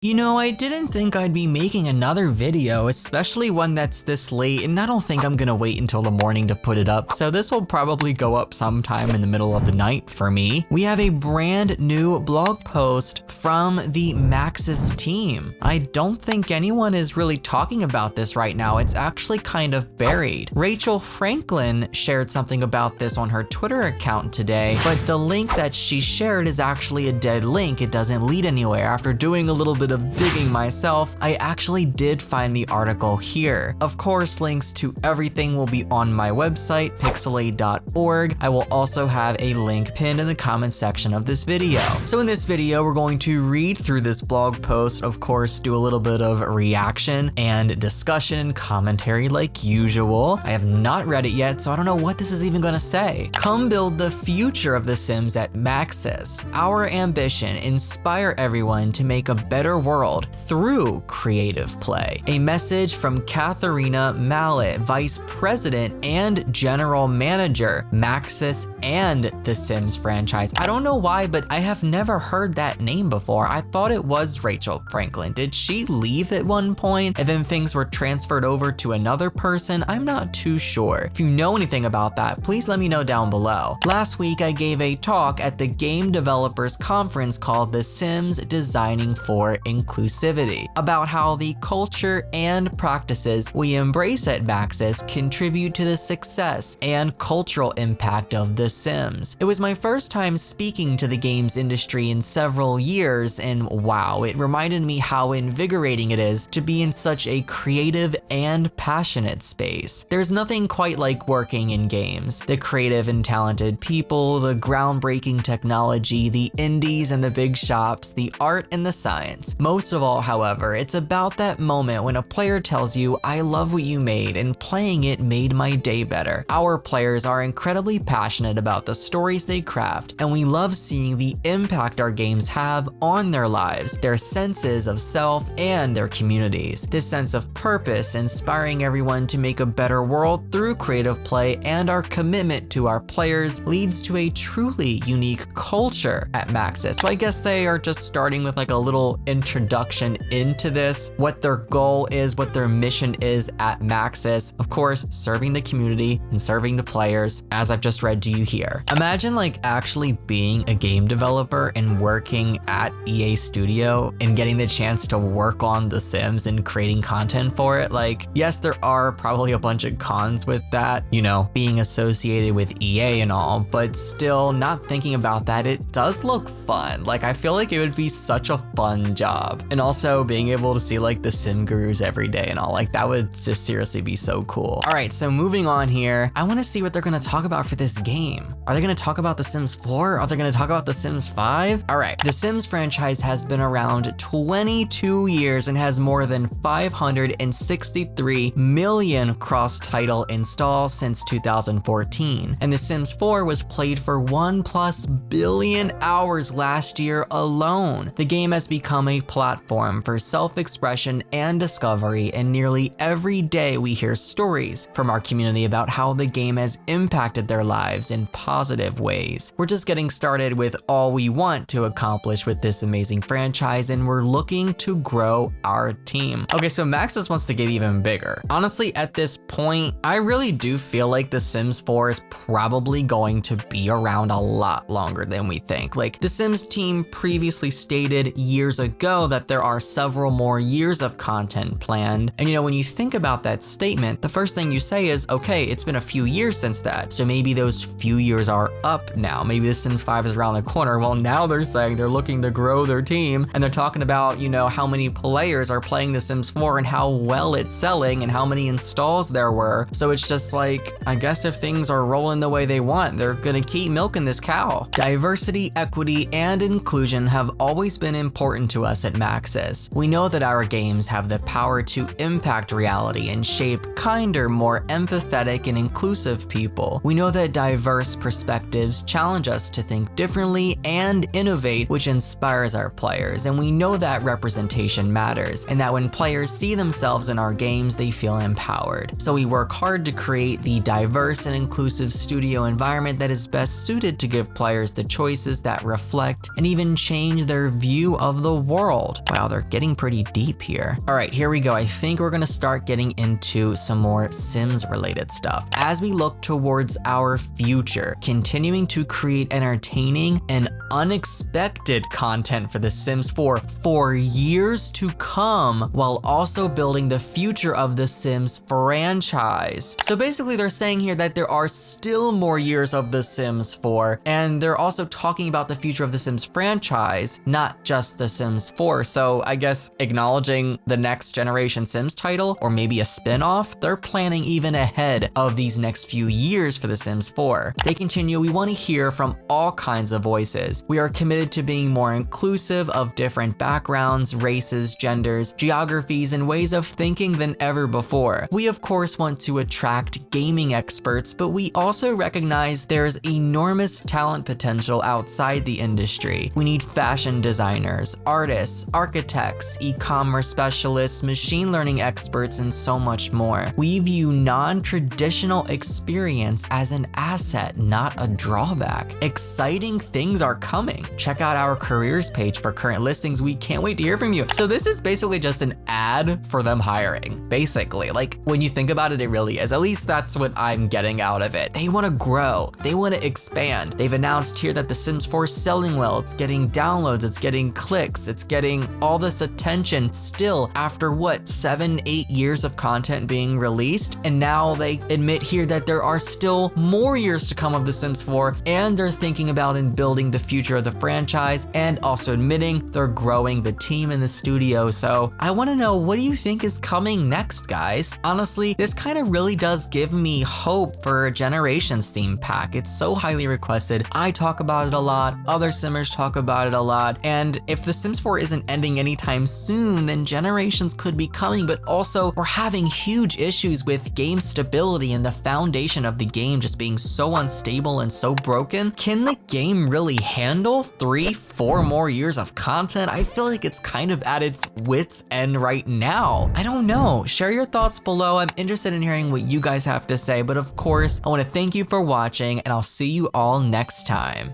You know, I didn't think I'd be making another video, especially one that's this late, and I don't think I'm gonna wait until the morning to put it up, so this will probably go up sometime in the middle of the night for me. We have a brand new blog post from the Maxis team. I don't think anyone is really talking about this right now. It's actually kind of buried. Rachel Franklin shared something about this on her Twitter account today, but the link that she shared is actually a dead link. It doesn't lead anywhere. After doing a little bit of digging myself, I actually did find the article here. Of course, links to everything will be on my website, pixelade.org. I will also have a link pinned in the comment section of this video. So in this video, we're going to read through this blog post, of course, do a little bit of reaction and discussion, commentary like usual. I have not read it yet, so I don't know what this is even gonna say. Come build the future of The Sims at Maxis. Our ambition, inspire everyone to make a better world through creative play. A message from Katharina Mallet, Vice President and General Manager, Maxis and The Sims franchise. I don't know why, but I have never heard that name before. I thought it was Rachel Franklin. Did she leave at one point and then things were transferred over to another person? I'm not too sure. If you know anything about that, please let me know down below. Last week, I gave a talk at the Game Developers Conference called The Sims Designing for Inclusivity, about how the culture and practices we embrace at Maxis contribute to the success and cultural impact of The Sims. It was my first time speaking to the games industry in several years, and wow, it reminded me how invigorating it is to be in such a creative and passionate space. There's nothing quite like working in games. The creative and talented people, the groundbreaking technology, the indies and the big shops, the art and the science. Most of all, however, it's about that moment when a player tells you, "I love what you made, and playing it made my day better." Our players are incredibly passionate about the stories they craft, and we love seeing the impact our games have on their lives, their senses of self, and their communities. This sense of purpose, inspiring everyone to make a better world through creative play, and our commitment to our players leads to a truly unique culture at Maxis. So I guess they are just starting with like a little introduction into this, what their goal is, what their mission is at Maxis. Of course, serving the community and serving the players, as I've just read to you here. Imagine like actually being a game developer and working at EA Studio and getting the chance to work on The Sims and creating content for it. Like, yes, there are probably a bunch of cons with that, you know, being associated with EA and all, but still not thinking about that, it does look fun. Like, I feel like it would be such a fun job. And also being able to see like the sim gurus every day and all, like that would just seriously be so cool. All right, so moving on here, I want to see what they're going to talk about for this game. Are they going to talk about The Sims 4? Are they going to talk about The Sims 5? All right, The Sims franchise has been around 22 years and has more than 563 million cross-title installs since 2014. And The Sims 4 was played for 1+ billion hours last year alone. The game has become a platform for self-expression and discovery, and nearly every day we hear stories from our community about how the game has impacted their lives in positive ways. We're just getting started with all we want to accomplish with this amazing franchise, and we're looking to grow our team. Okay, so Maxis wants to get even bigger. Honestly, at this point, I really do feel like The Sims 4 is probably going to be around a lot longer than we think. Like, The Sims team previously stated years ago that there are several more years of content planned. And you know, when you think about that statement, the first thing you say is, okay, it's been a few years since that. So maybe those few years are up now. Maybe The Sims 5 is around the corner. Well, now they're saying they're looking to grow their team, and they're talking about, you know, how many players are playing The Sims 4 and how well it's selling and how many installs there were. So it's just like, I guess if things are rolling the way they want, they're gonna keep milking this cow. Diversity, equity, and inclusion have always been important to us at Maxis. We know that our games have the power to impact reality and shape kinder, more empathetic and inclusive people. We know that diverse perspectives challenge us to think differently and innovate, which inspires our players. And we know that representation matters, and that when players see themselves in our games, they feel empowered. So we work hard to create the diverse and inclusive studio environment that is best suited to give players the choices that reflect and even change their view of the world. world. Wow, they're getting pretty deep here. All right, here we go. I think we're gonna start getting into some more Sims related stuff. As we look towards our future, continuing to create entertaining and unexpected content for The Sims 4 for years to come, while also building the future of The Sims franchise. So basically they're saying here that there are still more years of The Sims 4, and they're also talking about the future of The Sims franchise, not just The Sims 4. So I guess acknowledging the next generation Sims title, or maybe a spin-off, they're planning even ahead of these next few years for The Sims 4. They continue, we want to hear from all kinds of voices. We are committed to being more inclusive of different backgrounds, races, genders, geographies, and ways of thinking than ever before. We of course want to attract gaming experts, but we also recognize there's enormous talent potential outside the industry. We need fashion designers, artists, architects, e-commerce specialists, machine learning experts, and so much more. We view non-traditional experience as an asset, not a drawback. Exciting things are coming. Check out our careers page for current listings. We can't wait to hear from you. So this is basically just an ad for them hiring, basically. Like, when you think about it, it really is. At least that's what I'm getting out of it. They want to grow. They want to expand. They've announced here that The Sims 4 is selling well. It's getting downloads. It's getting clicks. It's getting all this attention still after what, 7-8 years of content being released? And now they admit here that there are still more years to come of The Sims 4, and they're thinking about and building the future of the franchise, and also admitting they're growing the team in the studio. So I want to know, what do you think is coming next, guys? Honestly, this kind of really does give me hope for a Generations theme pack. It's so highly requested. I talk about it a lot. Other Simmers talk about it a lot. And if The Sims 4 isn't ending anytime soon, then Generations could be coming, but also we're having huge issues with game stability and the foundation of the game just being so unstable and so broken. Can the game really handle 3-4 more years of content? I feel like it's kind of at its wit's end right now. I don't know. Share your thoughts below. I'm interested in hearing what you guys have to say, but of course, I want to thank you for watching, and I'll see you all next time.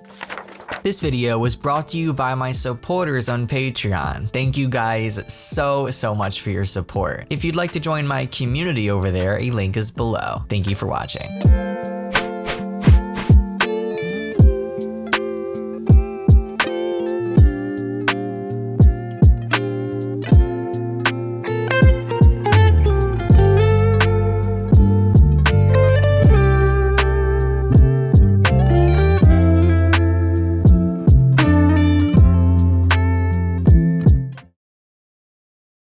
This video was brought to you by my supporters on Patreon. Thank you guys so much for your support. If you'd like to join my community over there, a link is below. Thank you for watching.